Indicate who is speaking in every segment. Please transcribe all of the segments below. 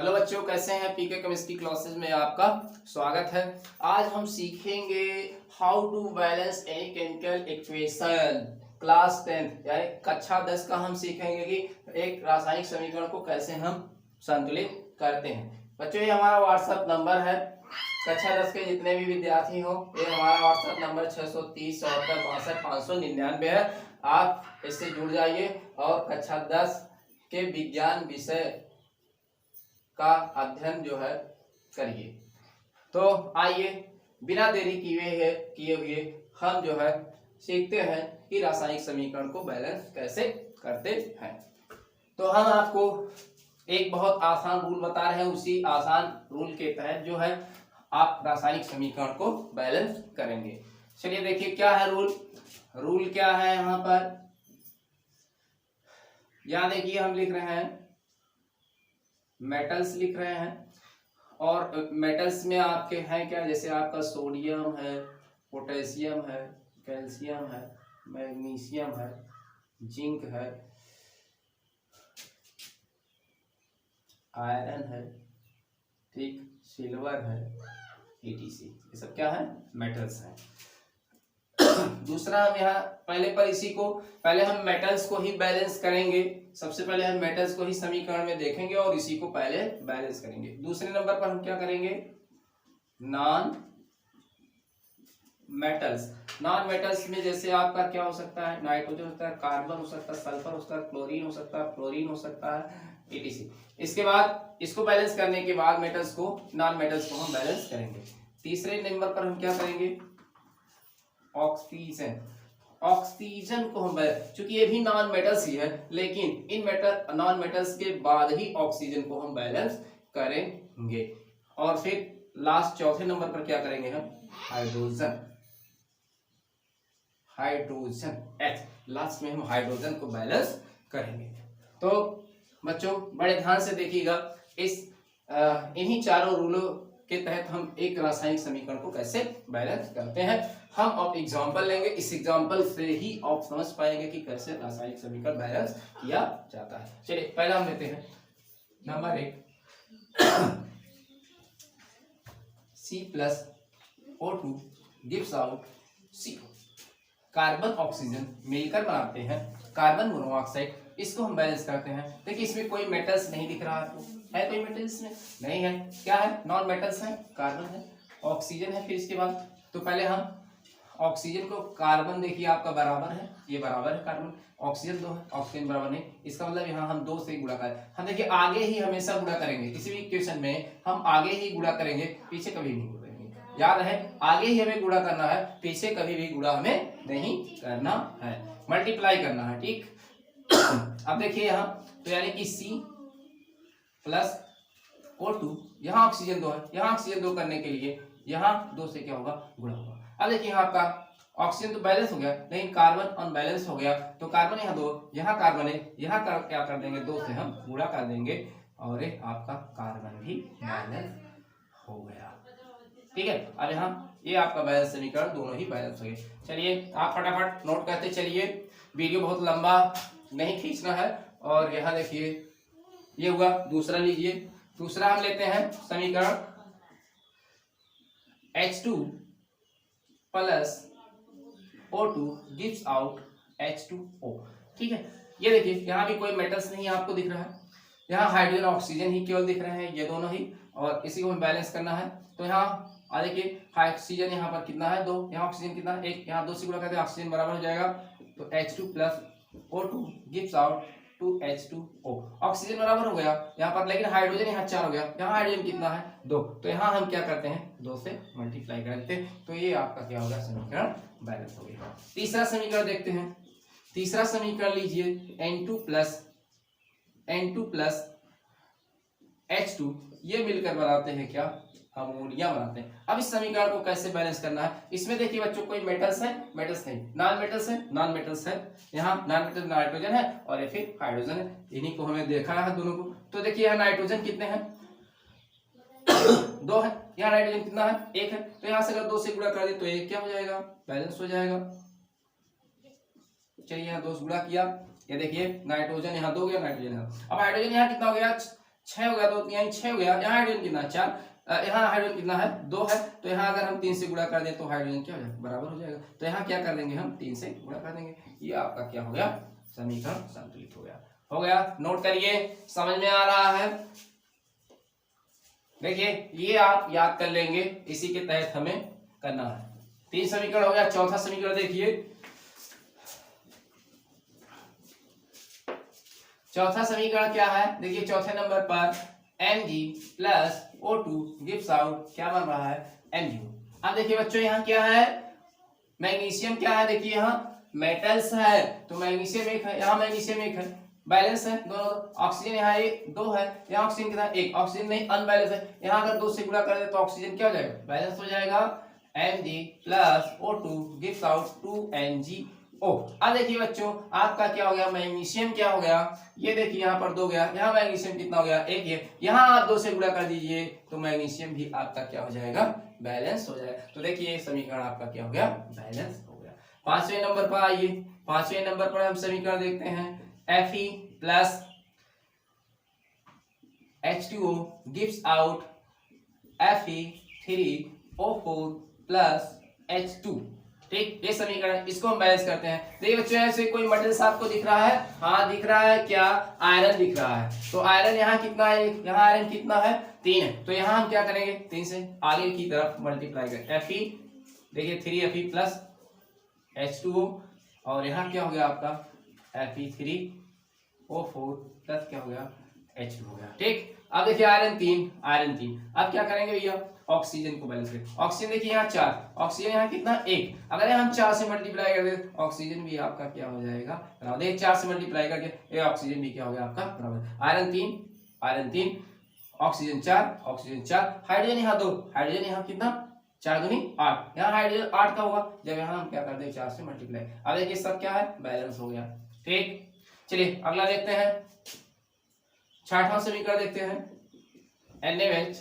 Speaker 1: Hello बच्चों, कैसे हैं? पीके केमिस्ट्री क्लासेस में आपका स्वागत है। आज हम सीखेंगे how to balance any chemical equation. Class 10 यानी कक्षा 10 का हम सीखेंगे कि एक रासायनिक समीकरण को कैसे हम संतुलित करते हैं। बच्चों, ये हमारा व्हाट्सएप नंबर है। कक्षा 10 के जितने भी विद्यार्थी हो, ये हमारा व्हाट्सएप नंबर 630 74 62 599 है। आप इससे जुड़ जाइए और कक्षा 10 के विज्ञान विषय का अध्ययन जो है करिए। तो आइए बिना देरी किए हुए हम जो है सीखते हैं कि रासायनिक समीकरण को बैलेंस कैसे करते हैं। तो हम आपको एक बहुत आसान रूल बता रहे हैं, उसी आसान रूल के तहत जो है आप रासायनिक समीकरण को बैलेंस करेंगे। चलिए देखिए क्या है रूल क्या है यहाँ पर। यहाँ देखिए हम लिख रहे हैं मेटल्स लिख रहे हैं, और मेटल्स में आपके हैं क्या, जैसे आपका सोडियम है, पोटेशियम है, कैल्शियम है, मैग्नीशियम है, जिंक है, आयरन है, ठीक, सिल्वर है, etc। ये सब क्या है? मेटल्स हैं। दूसरा हम यहाँ पहले हम मेटल्स को ही बैलेंस करेंगे। सबसे पहले हम मेटल्स को ही समीकरण में देखेंगे और इसी को पहले बैलेंस करेंगे। दूसरे नंबर पर हम क्या करेंगे? नॉन मेटल्स में जैसे आपका क्या हो सकता है? नाइट्रोजन हो सकता है, कार्बन हो सकता है, सल्फर हो सकता है, क्लोरीन हो सकता है, फ्लोरीन हो सकता है, etc। इसके बाद इसको बैलेंस करने के बाद नॉन मेटल्स को हम बैलेंस करेंगे। तीसरे नंबर पर हम क्या करेंगे? ऑक्सीजन को हम, चूंकि ये भी नॉन मेटल्स ही है, लेकिन इन नॉन मेटल्स के बाद ही ऑक्सीजन को हम बैलेंस करेंगे। और फिर लास्ट चौथे नंबर पर क्या करेंगे? हम हाइड्रोजन H, लास्ट में हम हाइड्रोजन को बैलेंस करेंगे। तो बच्चों बड़े ध्यान से देखिएगा, इन्हीं चारों रूलों के तहत हम एक रासायनिक समीकरण को कैसे बैलेंस करते हैं। हम अब एग्जांपल लेंगे, इस एग्जांपल से ही आप समझ पाएंगे कि कैसे रासायनिक समीकरण बैलेंस किया जाता है। चलिए पहला हम लेते हैं number 1, C+O2 gives out CO। Carbon oxygen मिलकर बनाते हैं कार्बन मोनोऑक्साइड। इसको हम बैलेंस करते हैं। देखिए इसमें कोई मेटल्स नहीं दिख रहा आपको, है कोई मेटल इसमें? नहीं है। क्या है? नॉन मेटल्स है, कार्बन है, ऑक्सीजन है। फिर इसके बाद तो पहले हम ऑक्सीजन को, कार्बन देखिए आपका बराबर है, ये बराबर है कार्बन, ऑक्सीजन 2 है, ऑक्सीजन बराबर नहीं, इसका मतलब यहाँ हम 2 से गुणा करें। हम देखिए आगे ही हमेशा गुणा करेंगे, किसी भी इक्वेशन में हम आगे ही गुणा करेंगे, पीछे कभी नहीं गुणा करेंगे। याद रहे, आगे ही हमें गुणा करना है, पीछे कभी भी गुणा हमें नहीं करना है, मल्टीप्लाई करना है, ठीक। अब देखिए यहाँ तो यानी कि C+O2, यहाँ ऑक्सीजन 2 है, यहाँ ऑक्सीजन 2 करने के लिए यहाँ 2 से क्या होगा? गुणा होगा। अब देखिए यहाँ आपका ऑक्सीजन तो बैलेंस हो गया, लेकिन कार्बन अनबैलेंस हो गया। तो कार्बन यहाँ 2, यहाँ कार्बन है, यहाँ क्या कर देंगे? 2 से हम गुणा कर देंगे और ये आपका कार्बन भी बैलेंस हो गया, ठीक है। अब यहाँ ये आपका बैलेंस समीकरण दोनों ही बैलेंस हो गए। चलिए आप फटाफट नोट करते चलिए, वीडियो बहुत लंबा नहीं खींचना है। और यहाँ देखिए ये हुआ। दूसरा लीजिए, दूसरा हम लेते हैं समीकरण H2 + O2 gives out H2O, ठीक है। ये देखिए यहाँ भी कोई मेटल्स नहीं आपको दिख रहा है, यहाँ हाइड्रोजन ऑक्सीजन ही केवल दिख रहे हैं, ये दोनों ही, और इसी को हमें बैलेंस करना है। तो यहाँ देखिए ऑक्सीजन यहाँ पर कितना है? 2, यहाँ ऑक्सीजन कितना है? 1, यहाँ 2 से गुणा करते हैं, ऑक्सीजन बराबर हो जाएगा। तो H2 + O2 gives out 2H2O, oxygen बराबर हो गया यहाँ पर, लेकिन हाइड्रोजन यहाँ 4 हो गया, यहाँ हाइड्रोजन कितना है? 2। तो यहाँ हम क्या करते हैं? 2 से मल्टीप्लाई करते हैं। तो ये आपका क्या होगा? समीकरण बैलेंस हो गया। तीसरा समीकरण देखते हैं। तीसरा समीकरण लीजिए, N2 + H2, ये मिलकर बनाते हैं क्या? अमोनिया बनाते हैं। अब इस समीकरण को कैसे बैलेंस करना है? इसमें देखिए बच्चों कोई मेटल्स है? मेटल्स नहीं। नॉन मेटल्स है, यहाँ नॉन मेटल नाइट्रोजन है और ये फिर हाइड्रोजन है, इन्हीं को हमें देखा है दोनों को। तो देखिए यहाँ नाइट्रोजन कितने हैं? 2 है। यहाँ नाइट्रोजन कितना है? 1 है। तो यहाँ से अगर 2 से गुणा कर दे तो ये क्या हो जाएगा? बैलेंस हो जाएगा। चलिए यहाँ 2 से गुणा किया, ये देखिए नाइट्रोजन यहाँ 2 गया, नाइट्रोजन यहाँ। अब हाइड्रोजन यहाँ कितना हो गया? 6 हो गया, तो यहाँ 6 हो गया। यहाँ हाइड्रोजन कितना 4, यहाँ हाइड्रोजन कितना है 2 है, तो यहाँ अगर हम 3 से गुणा कर दें तो हाइड्रोजन क्या हो जाएगा बराबर हो जाएगा। तो यहाँ क्या कर देंगे हम 3 से गुणा कर देंगे। ये आपका क्या हो गया समीकरण संतुलित हो गया। हो गया, नोट करिए, समझ में आ रहा है। देखिए ये आप याद कर लेंगे, इसी के तहत हमें करना है। 3 समीकरण हो गया। चौथा समीकरण देखिए, चौथा समीकरण क्या है, देखिए चौथे नंबर पर Mg plus O2 gives out क्या बन रहा है MgO। अब देखिए बच्चों यहाँ क्या है, मैग्नीशियम क्या है, देखिए यहाँ मेटल्स है, तो मैग्नीशियम 1 है, यहाँ मैग्नीशियम 1 है, बैलेंस है दोनों। ऑक्सीजन यहाँ 2 है, यहाँ ऑक्सीजन कितना 1, ऑक्सीजन नहीं अनबैलेंस है, यहाँ अगर 2 से गुणा कर दे तो ऑक्सीजन क्या हो जाएगा बैलेंस हो जाएगा। Mg plus O2 gives out 2NgO। अब देखिए बच्चों आपका क्या हो गया, मैग्नीशियम क्या हो गया, ये देखिए यहाँ पर 2 गया, यहाँ मैग्नीशियम कितना हो गया 1 है, यहाँ आप 2 से गुणा कर दीजिए तो मैग्नीशियम भी आपका क्या हो जाएगा बैलेंस हो जाएगा। तो देखिए समीकरण आपका क्या हो गया बैलेंस हो गया। 5वें नंबर पर आइए, 5वें नंबर पर हम समीकरण देखते हैं Fe plus H2O gives out Fe3O4 plus H2। ठीक, ये समीकरण, इसको हम बैलेंस करते हैं। देखिए बच्चों ऐसे कोई मेटल्स आपको दिख रहा है, हाँ दिख रहा है, क्या आयरन दिख रहा है, तो आयरन यहाँ कितना है, यहाँ आयरन कितना है 3 है, तो यहाँ हम क्या करेंगे 3 से आगे की तरफ मल्टीप्लाई करें। Fe देखिए 3Fe प्लस H2O, और यहाँ क्या हो गया आपका Fe3O4 प्लस क्या हो गया H2 हो गया। ठीक, अब देखिए आयरन 3, अब क्या करेंगे भैया ऑक्सीजन को बैलेंस करें। ऑक्सीजन देखिए यहाँ 4, ऑक्सीजन यहाँ कितना 1, अगर हम 4 से मल्टीप्लाई कर दे ऑक्सीजन भी आपका क्या हो जाएगा बराबर। देखिए 4 से मल्टीप्लाई करके ये ऑक्सीजन भी क्या हो गया आपका बराबर। आयरन 3 ऑक्सीजन 4, हाइड्रोजन यहाँ 2, हाइड्रोजन यहाँ कितना 4 दूनी 8, यहाँ हाइड्रोजन 8 का होगा जब यहाँ हम क्या करते हैं 4 से मल्टीप्लाई। अब देखिए सब क्या है बैलेंस हो गया। ठीक, चलिए अगला देखते हैं, 6वां समीकरण देखते हैं। NaOH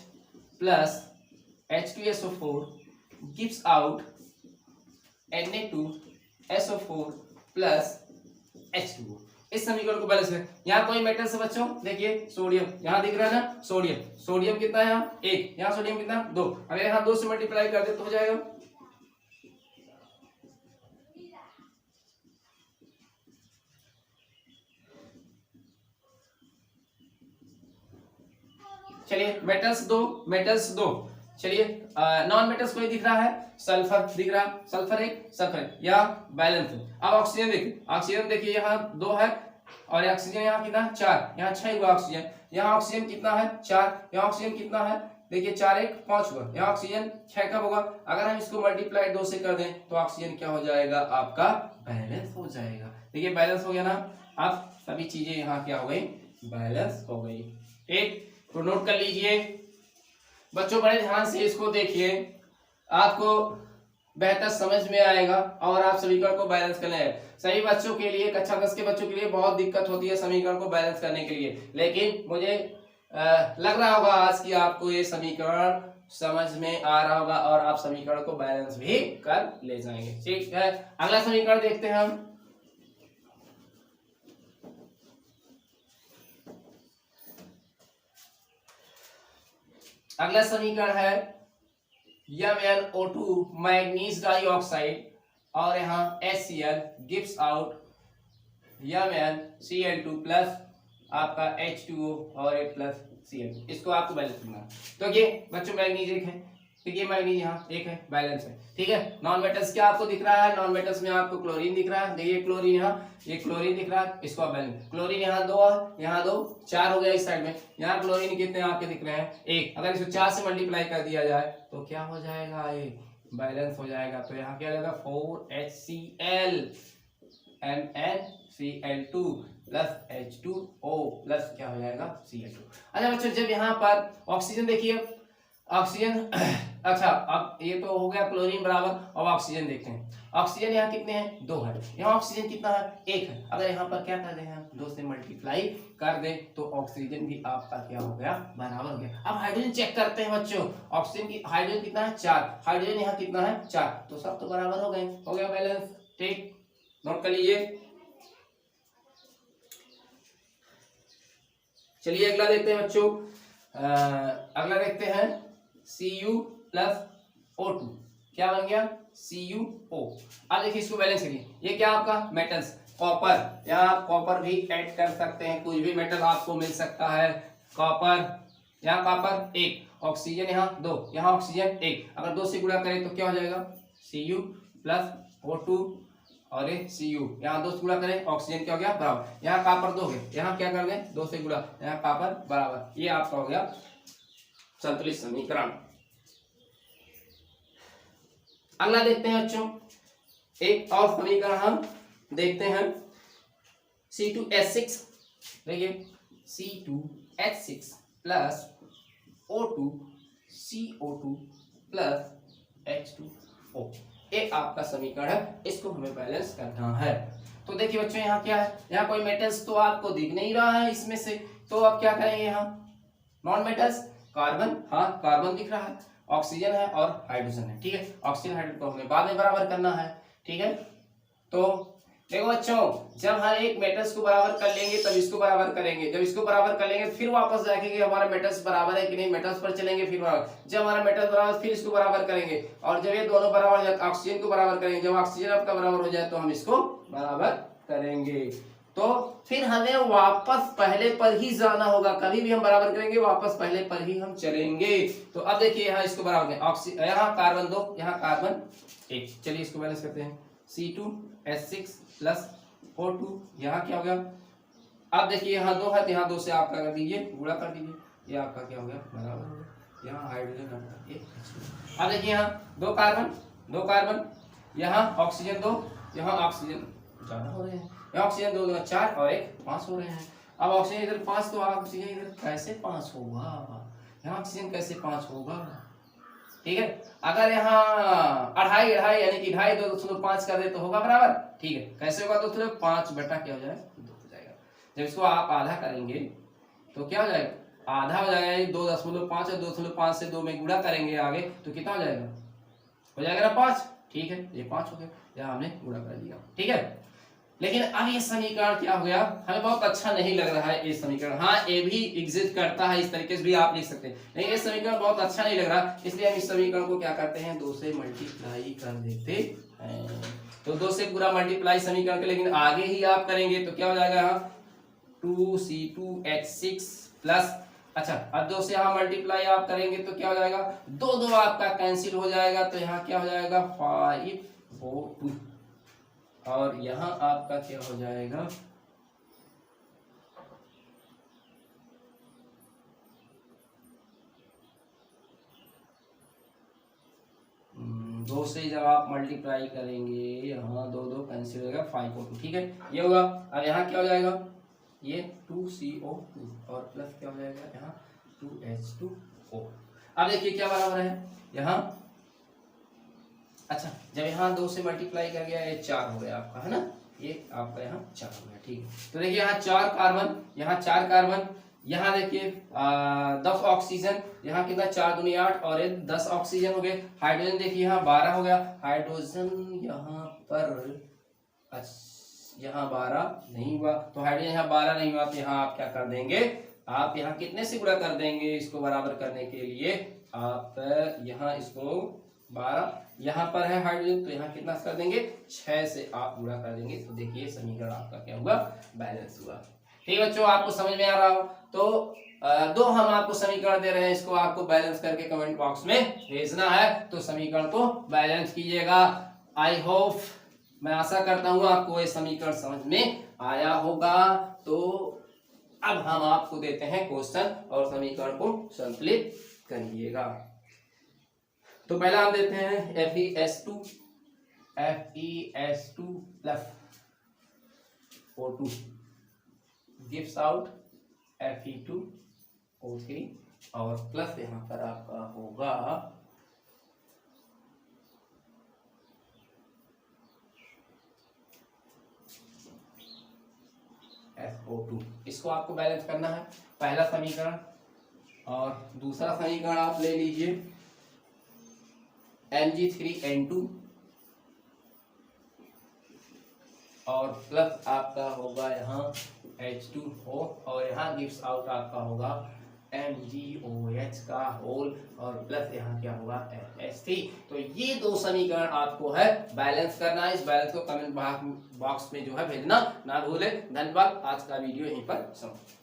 Speaker 1: plus H2SO4 gives out Na2SO4 plus H2O। इस समीकरण को बैलेंस करें। यहाँ कोई मेटल से बच्चों देखिए सोडियम यहाँ दिख रहा है ना, सोडियम कितना है यहाँ 1, यहाँ सोडियम कितना 2, अगर यहाँ 2 से मल्टीप्लाई कर दे तो हो जाएगा। चलिए मेटल्स दो, चलिए नॉन मेटल्स कोई दिख रहा है, सल्फर दिख रहा है, सल्फर या बैलेंस। अब ऑक्सीजन देखिए यहाँ 2 है, और ऑक्सीजन यहाँ कितना 4, यहाँ 6 हुआ ऑक्सीजन, यहाँ ऑक्सीजन कितना है 4, यहाँ ऑक्सीजन कितना है देखिए 4 1 5 हुआ, यहाँ ऑक्सीजन 6 कब होगा, अगर हम इसको मल्टीप्लाई 2 से कर दें तो ऑक्सीजन क्या हो जाएगा आपका बैलेंस हो जाएगा। देखिए बैलेंस हो गया ना, अब सभी चीजें यहाँ क्या हो गई बैलेंस हो गई। ठीक, तो नोट कर लीजिए बच्चों, बड़े ध्यान से इसको देखिए, आपको बेहतर समझ में आएगा और आप समीकरण को बैलेंस करना है। सही बच्चों के लिए, कक्षा 10 के बच्चों के लिए बहुत दिक्कत होती है समीकरण को बैलेंस करने के लिए, लेकिन मुझे लग रहा होगा आज की आपको ये समीकरण समझ में आ रहा होगा और आप समीकरण को बैलेंस भी कर ले जाएंगे। ठीक है, अगला समीकरण देखते हैं हम। अगला समीकरण है MnO2 मैग्नीज डाइऑक्साइड, और यहाँ HCl gives out MnCl2 plus आपका H2O और एक प्लस Cl। इसको आपको बैलेंस करना है। तो ये बच्चों मैग्नीज 1 है, तो ये मैग्नीज यहाँ 1 है, बैलेंस है। ठीक है, नॉन मेटल्स क्या आपको दिख रहा है, नॉन मेटल्स में आपको क्लोरीन दिख रहा है, देखिए क्लोरीन यहाँ, ये क्लोरीन दिख रहा है, इसको आप बैलेंस। क्लोरीन यहाँ 2 है, यहाँ 2 4 हो गया इस साइड में, यहाँ क्लोरीन कितने आपके दिख रहे हैं 1, अगर इसको 4 से मल्टीप्लाई कर दिया जाए तो क्या हो जाएगा ये बैलेंस हो जाएगा। तो यहाँ क्या जाएगा 4HCl MnCl2 plus H2O plus क्या हो जाएगा Cl2। अच्छा बच्चों, जब यहाँ पर ऑक्सीजन देखिए, ऑक्सीजन अच्छा अब ये तो हो गया क्लोरीन बराबर, अब ऑक्सीजन देखते हैं। ऑक्सीजन यहाँ कितने हैं 2 है, यहाँ ऑक्सीजन कितना है 1 है, अगर यहाँ पर क्या कर दें हम 2 से मल्टीप्लाई कर दें तो ऑक्सीजन भी आपका क्या हो गया बराबर हो गया। अब हाइड्रोजन चेक करते हैं बच्चों, ऑक्सीजन की हाइड्रोजन कितना है 4, हाइड्रोजन यहाँ कितना है 4, तो सब तो बराबर हो गए, हो गया बैलेंस। ठीक, नोट कर लीजिए। चलिए अगला देखते हैं बच्चों। अगला देखते हैं Cu प्लस O2 क्या बन गया CuO। अब देखिए इसको बैलेंस करिए, ये क्या आपका मेटल्स कॉपर, यहाँ आप कॉपर भी ऐड कर सकते हैं, कुछ भी मेटल आपको मिल सकता है। कॉपर, यहाँ कॉपर 1, ऑक्सीजन यहाँ 2, यहाँ ऑक्सीजन 1, अगर 2 से गुणा करें तो क्या हो जाएगा Cu प्लस O2 और ये Cu, यहाँ 2 से गुणा करें ऑक्सीजन क्या हो गया बराबर, यहाँ कॉपर 2 है, यहाँ क्या कर दें 2 से गुणा, यहाँ कॉपर बराबर, ये आपका हो गया संतुलित समीकरण। अगला देखते हैं बच्चों, एक और समीकरण हम देखते हैं C2H6, देखिए C2H6 plus O2 CO2 plus H2O, ये आपका समीकरण है, इसको हमें बैलेंस करना है। तो देखिए बच्चों यहाँ क्या है, यहाँ कोई मेटल्स तो आपको दिख नहीं रहा है इसमें से, तो अब क्या करेंगे यहाँ नॉन मेटल्स, कार्बन, हाँ कार्बन दिख रहा है, ऑक्सीजन है और हाइड्रोजन है, ठीक है। ऑक्सीजन हाइड्रोजन को हमें बाद में बराबर करना है, ठीक है। तो देखो बच्चों, जब हम एक मेटल्स को बराबर कर लेंगे तब इसको बराबर करेंगे, जब इसको बराबर कर लेंगे फिर वापस देखेंगे हमारा मेटल्स बराबर है कि नहीं, मेटल्स पर चलेंगे फिर बराबर, जब हमारा मेटल्स बराबर फिर इसको बराबर करेंगे, और जब ये दोनों बराबर हो जाए तो ऑक्सीजन को बराबर करेंगे, जब ऑक्सीजन आपका बराबर हो जाए तो हम इसको बराबर करेंगे। तो फिर हमें वापस पहले पर ही जाना होगा, कभी भी हम बराबर करेंगे वापस पहले पर ही हम चलेंगे। तो अब देखिए यहाँ इसको बराबर करें, यहाँ कार्बन 2, यहाँ कार्बन 1, चलिए इसको बैलेंस करते हैं C2H6 प्लस O2, यहाँ क्या हो गया, अब देखिए यहाँ 2 है तो यहाँ 2 से आप क्या कर दीजिए गुणा कर दीजिए, ये आपका क्या हो गया बराबर हो गया, यहाँ हाइड्रोजन आपका 1। अब देखिए यहाँ 2 कार्बन, यहाँ ऑक्सीजन 2, यहाँ ऑक्सीजन ज्यादा हो रहे हैं, यहाँ ऑक्सीजन 2 2 4 और 1 5 हो रहे हैं। अब ऑक्सीजन इधर 5 तो ऑक्सीजन इधर कैसे 5 होगा, यहाँ ऑक्सीजन कैसे 5 होगा, ठीक है। अगर यहाँ 2.5 यानी कि 2.5 2.5 कर दे तो होगा बराबर, ठीक है। कैसे होगा, तो 5 बटा क्या हो जाएगा 2 हो जाएगा। जब इसको आप आधा करेंगे तो क्या हो जाएगा, आधा हो जाएगा, 2.5 और 2.5 से 2 में गुणा करेंगे आगे तो कितना हो जाएगा ना 5, ठीक है, ये 5 हो गया, यहाँ हमने गुणा कर दिया, ठीक है। लेकिन अब ये समीकरण क्या हो गया, हमें बहुत अच्छा नहीं लग रहा है ये समीकरण, हाँ ये भी एग्जिस्ट करता है, इस तरीके से भी आप लिख सकते हैं, लेकिन ये समीकरण बहुत अच्छा नहीं लग रहा, इसलिए हम इस समीकरण को क्या करते हैं 2 से मल्टीप्लाई कर देते हैं। तो 2 से पूरा मल्टीप्लाई समीकरण के, लेकिन आगे ही आप करेंगे तो क्या हो जाएगा यहाँ 2C2H6 प्लस, अच्छा अब 2 से यहाँ मल्टीप्लाई आप करेंगे तो क्या हो जाएगा 2 आपका कैंसिल हो जाएगा, तो यहाँ क्या हो जाएगा 5O2, और यहाँ आपका क्या हो जाएगा 2 से जब आप मल्टीप्लाई करेंगे यहाँ 2 कैंसिल हो जाएगा 5O2, ठीक है, ये होगा। अब यहाँ क्या हो जाएगा ये 2CO2 और प्लस क्या हो जाएगा यहाँ 2H2O। अब देखिए क्या बराबर है यहाँ, अच्छा जब यहाँ 2 से मल्टीप्लाई कर गया ये 4 हो गया आपका, है ना, ये आपका यहाँ 4 हो गया, ठीक है। तो देखिए यहाँ 4 कार्बन, यहाँ 4 कार्बन, यहाँ देखिए 10 ऑक्सीजन, यहाँ कितना 4 दूनी 8 और ये 10 ऑक्सीजन हो गए। हाइड्रोजन देखिए यहाँ 12 हो गया, हाइड्रोजन यहाँ पर यहाँ 12 नहीं हुआ, तो हाइड्रोजन यहाँ 12 नहीं हुआ, तो यहाँ आप क्या कर देंगे, आप यहाँ कितने से गुणा कर देंगे इसको बराबर करने के लिए, आप यहाँ इसको 12, यहाँ पर है हाइड्रोजन तो यहाँ कितना कर देंगे 6 से आप गुणा कर देंगे, तो देखिए समीकरण आपका क्या हुआ बैलेंस हुआ। ठीक बच्चों, आपको समझ में आ रहा हो तो 2 हम आपको समीकरण दे रहे हैं, इसको आपको बैलेंस करके कमेंट बॉक्स में भेजना है, तो समीकरण को बैलेंस कीजिएगा। आई होप, मैं आशा करता हूँ आपको ये समीकरण समझ में आया होगा। तो अब हम आपको देते हैं क्वेश्चन और समीकरण को संतुलित करिएगा। तो पहला हम देते हैं FeS2 plus O2 gives out Fe2O3 और प्लस यहाँ पर आपका होगा SO2। इसको आपको बैलेंस करना है, पहला समीकरण, और दूसरा समीकरण आप ले लीजिए Mg3N2 और प्लस आपका होगा यहाँ H2O और यहाँ गिव्स आउट आपका होगा MgOH का होल और प्लस यहाँ क्या होगा NH3। तो ये दो समीकरण आपको है बैलेंस करना है। इस बैलेंस को कमेंट बॉक्स में जो है भेजना ना भूले। धन्यवाद। आज का वीडियो यहीं पर समाप्त।